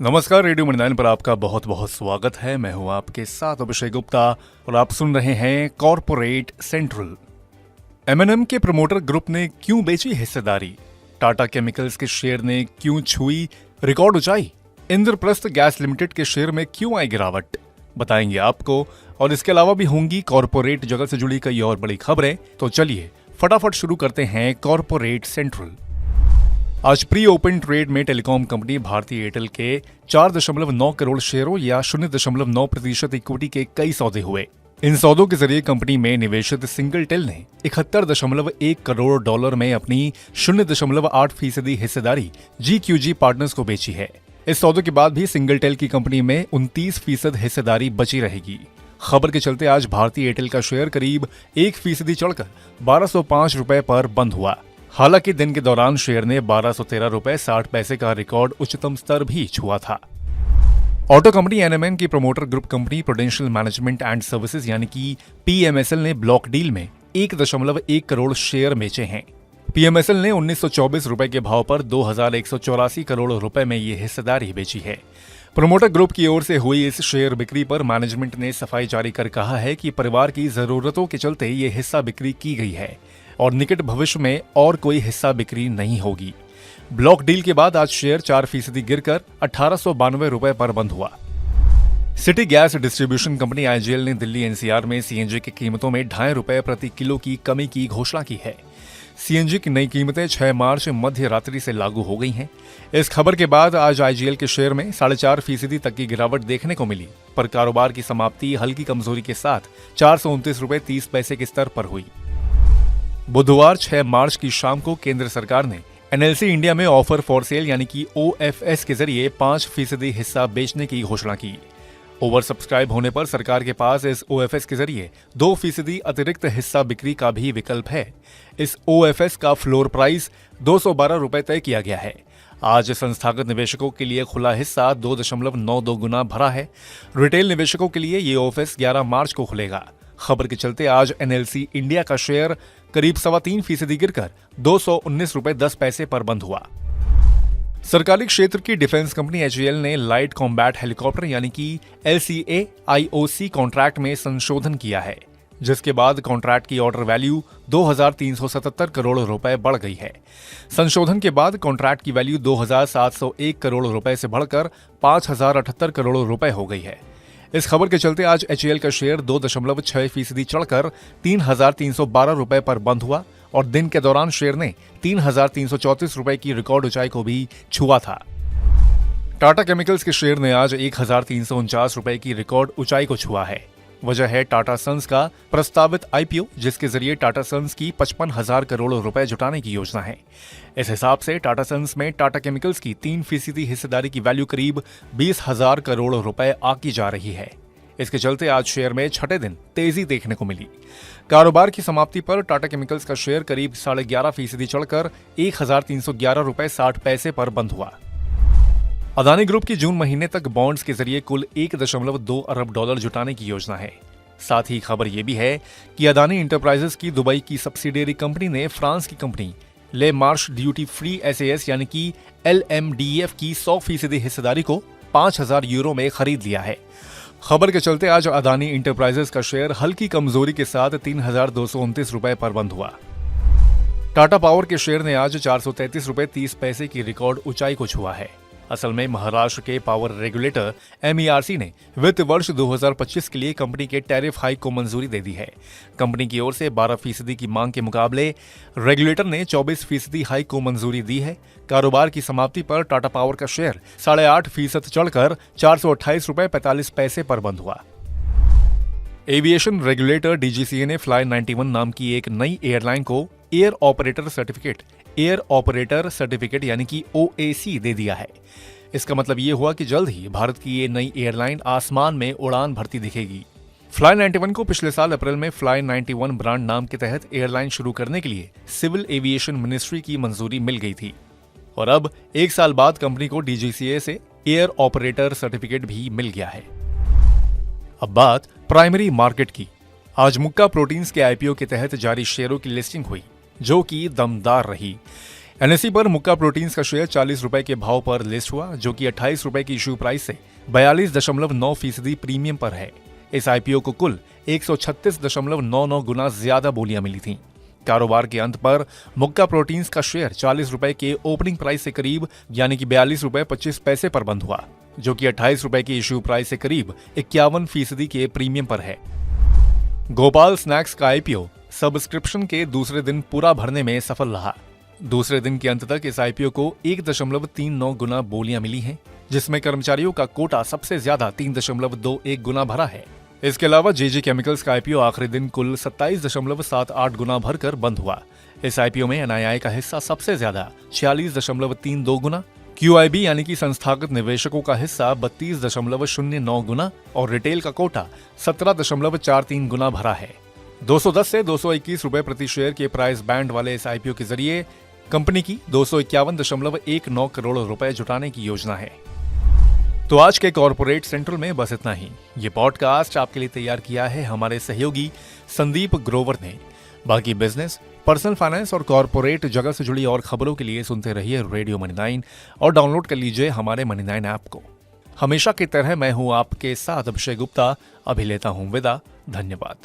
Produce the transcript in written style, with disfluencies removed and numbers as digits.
नमस्कार, रेडियो मंडल पर आपका बहुत बहुत स्वागत है। मैं हूं आपके साथ अभिषेक गुप्ता और आप सुन रहे हैं कॉर्पोरेट सेंट्रल। एम&एम के प्रमोटर ग्रुप ने क्यों बेची हिस्सेदारी? टाटा केमिकल्स के शेयर ने क्यों छुई रिकॉर्ड ऊंचाई? इंद्रप्रस्थ गैस लिमिटेड के शेयर में क्यों आई गिरावट? बताएंगे आपको। और इसके अलावा भी होंगी कॉर्पोरेट जगत से जुड़ी कई और बड़ी खबरें। तो चलिए फटाफट शुरू करते हैं कॉर्पोरेट सेंट्रल। आज प्री ओपन ट्रेड में टेलीकॉम कंपनी भारती एयरटेल के 4.9 करोड़ शेयरों या 0.9% इक्विटी के कई सौदे हुए। इन सौदों के जरिए कंपनी में निवेशित सिंगलटेल ने 71.1 करोड़ डॉलर में अपनी 0.8% हिस्सेदारी GQG पार्टनर्स को बेची है। इस सौदे के बाद भी सिंगलटेल की कंपनी में 29% हिस्सेदारी बची रहेगी। खबर के चलते आज भारती एयरटेल का शेयर करीब 1% चढ़कर 1205 रुपए पर बंद हुआ। हालांकि दिन के दौरान शेयर ने 1213 रुपए 60 पैसे का रिकॉर्ड उच्चतम स्तर भी छुआ था। ऑटो कंपनी एनएमएम की promoter group company prudential management and services यानी कि PMSL ने ब्लॉक डील में 1.1 करोड़ शेयर बेचे हैं। PMSL ने 1924 रुपए के भाव पर 2184 करोड़ रुपए में ये हिस्सेदारी बेची है। प्रमोटर ग्रुप की ओर से हुई इस शेयर बिक्री पर मैनेजमेंट ने सफाई जारी कर कहा है कि परिवार की जरूरतों के चलते ये हिस्सा बिक्री की गई है और निकट भविष्य में और कोई हिस्सा बिक्री नहीं होगी। ब्लॉक डील के बाद आज शेयर 4% गिरकर 1892 रुपए पर बंद हुआ। City gas distribution company IGL ने दिल्ली NCR में CNG की कीमतों में 2.5 रुपए प्रति किलो की कमी की घोषणा की है। CNG की नई कीमतें 6 मार्च मध्य रात्रि से लागू हो गई हैं। इस खबर के बाद आज IGL के शेयर में 4.5% तक की गिरावट देखने को मिली, पर कारोबार की समाप्ति हल्की कमजोरी के साथ 429 रुपए 30 पैसे के स्तर पर हुई। बुधवार 6 मार्च की शाम को केंद्र सरकार ने NLC इंडिया में ऑफर फॉर सेल यानी कि OFS के जरिए 5% हिस्सा बेचने की घोषणा की। ओवर सब्सक्राइब होने पर सरकार के पास इस OFS के जरिए 2% अतिरिक्त हिस्सा बिक्री का भी विकल्प है। इस OFS का फ्लोर प्राइस 212 रुपए तय किया गया है। आज संस्थागत निवेशकों के लिए खुला हिस्सा 2.92 गुना भरा है। रिटेल निवेशकों के लिए ये OFS 11 मार्च को खुलेगा। खबर के चलते आज NLC इंडिया का शेयर करीब 3.25% गिरकर 219 रुपए 10 पैसे पर बंद हुआ। सरकारी क्षेत्र की डिफेंस कंपनी HAL ने लाइट कॉम्बैट हेलीकॉप्टर यानी कि LCA IOC कॉन्ट्रैक्ट में संशोधन किया है, जिसके बाद कॉन्ट्रैक्ट की ऑर्डर वैल्यू 2377 करोड़ रुपए बढ़ गई है। संशोधन के बाद कॉन्ट्रैक्ट की वैल्यू 2701 करोड़ रुपए से बढ़कर 5078 करोड़ रुपए हो गई है। इस खबर के चलते आज HAL का शेयर 2.6% चढ़कर 3312 रुपए पर बंद हुआ और दिन के दौरान शेयर ने 3334 रुपए की रिकॉर्ड ऊंचाई को भी छुआ था। टाटा केमिकल्स के शेयर ने आज 1349 रुपए की रिकॉर्ड ऊंचाई को छुआ है। वजह है टाटा सन्स का प्रस्तावित IPO, जिसके जरिए टाटा सन्स की 55,000 करोड़ रुपए जुटाने की योजना है। इस हिसाब से टाटा सन्स में टाटा केमिकल्स की 3% हिस्सेदारी की वैल्यू करीब 20,000 करोड़ रुपए आकी जा रही है। इसके चलते आज शेयर में छठे दिन तेजी देखने को मिली। कारोबार की समाप्ति पर टाटा केमिकल्स का शेयर करीब 11.5% चढ़कर 1311 रुपए 60 पैसे पर बंद हुआ। अदानी ग्रुप की जून महीने तक बॉन्ड्स के जरिए कुल 1.2 अरब डॉलर जुटाने की योजना है। साथ ही खबर यह भी है कि अदानी इंटरप्राइजेस की दुबई की सब्सिडियरी कंपनी ने फ्रांस की कंपनी ले मार्श ड्यूटी फ्री SAS यानी कि LMDF की 100% हिस्सेदारी को 5,000 यूरो में खरीद लिया है। खबर के चलते आज अदानी इंटरप्राइजेस का शेयर हल्की कमजोरी के साथ 3,229 रुपए पर बंद हुआ। टाटा पावर के शेयर ने आज 433 रुपए 30 पैसे की रिकॉर्ड ऊंचाई को छुआ है। असल में महाराष्ट्र के पावर रेगुलेटर MERC ने वित्त वर्ष 2025 के लिए कंपनी के टैरिफ हाइक को मंजूरी दे दी है। कंपनी की ओर से 12% की मांग के मुकाबले रेगुलेटर ने 24% हाइक को मंजूरी दी है। कारोबार की समाप्ति पर टाटा पावर का शेयर 8.5% चढ़कर 428 रुपए 45 पैसे पर बंद हुआ। एविएशन रेगुलेटर DGCA ने फ्लाई 91 नाम की एक नई एयरलाइन को एयर ऑपरेटर सर्टिफिकेट यानी कि OAC दे दिया है। इसका मतलब ये हुआ कि जल्द ही भारत की ये नई एयरलाइन आसमान में उड़ान भरती दिखेगी। फ्लाई 91 को पिछले साल अप्रैल में फ्लाई 91 ब्रांड नाम के तहत एयरलाइन शुरू करने के लिए सिविल एविएशन मिनिस्ट्री की मंजूरी मिल गई थी और अब 1 साल बाद कंपनी को DGCA से एयर ऑपरेटर सर्टिफिकेट भी मिल गया है। अब बात प्राइमरी मार्केट की। आज मुक्का प्रोटीन्स के IPO के तहत जारी शेयरों की लिस्टिंग हुई, जो कि दमदार रही। एनएसई पर मुक्का प्रोटीन्स का शेयर 40 रुपए के भाव पर लिस्ट हुआ, जो कि 28 रुपए की इश्यू प्राइस से 42.9% प्रीमियम पर है। इस आईपीओ को कुल 136.99 गुना ज्यादा बोलियां मिली थीं। कारोबार के अंत पर मुक्का प्रोटीन्स का शेयर 40 रुपए के ओपनिंग प्राइस से करीब यानी कि 42 रुपए 25 पैसे पर बंद हुआ, जो कि 28 रुपए की इश्यू प्राइस से करीब 51% के प्रीमियम पर है। गोपाल स्नैक्स का आईपीओ सब्सक्रिप्शन के दूसरे दिन पूरा भरने में सफल रहा। दूसरे दिन के अंत तक इस आईपीओ को 1.39 गुना बोलियां मिली हैं, जिसमें कर्मचारियों का कोटा सबसे ज्यादा 3.21 गुना भरा है। इसके अलावा जेजे केमिकल्स का आईपीओ आखिरी दिन कुल 27.78 गुना भरकर बंद हुआ। इस आईपीओ में एनआईआई का हिस्सा सबसे ज्यादा 46.32 गुना, क्यूआईबी यानी कि संस्थागत निवेशकों का हिस्सा 32.09 गुना और रिटेल का कोटा 17.43 गुना भरा है। 210 से 221 रुपए प्रति शेयर के प्राइस बैंड वाले इस आईपीओ के जरिए कंपनी की 251.19 करोड़ रुपए जुटाने की योजना है। तो आज के कॉर्पोरेट सेंट्रल में बस इतना ही। ये पॉडकास्ट आपके लिए तैयार किया है हमारे सहयोगी संदीप ग्रोवर ने। बाकी बिजनेस, पर्सनल फाइनेंस और कॉर्पोरेट जगत से जुड़ी और खबरों के लिए सुनते रहिए रेडियो मनी 9 और डाउनलोड कर लीजिए हमारे मनी 9 ऐप को। हमेशा की तरह मैं हूं आपके साथ अभिषेक गुप्ता। अभी लेता हूं विदा। धन्यवाद।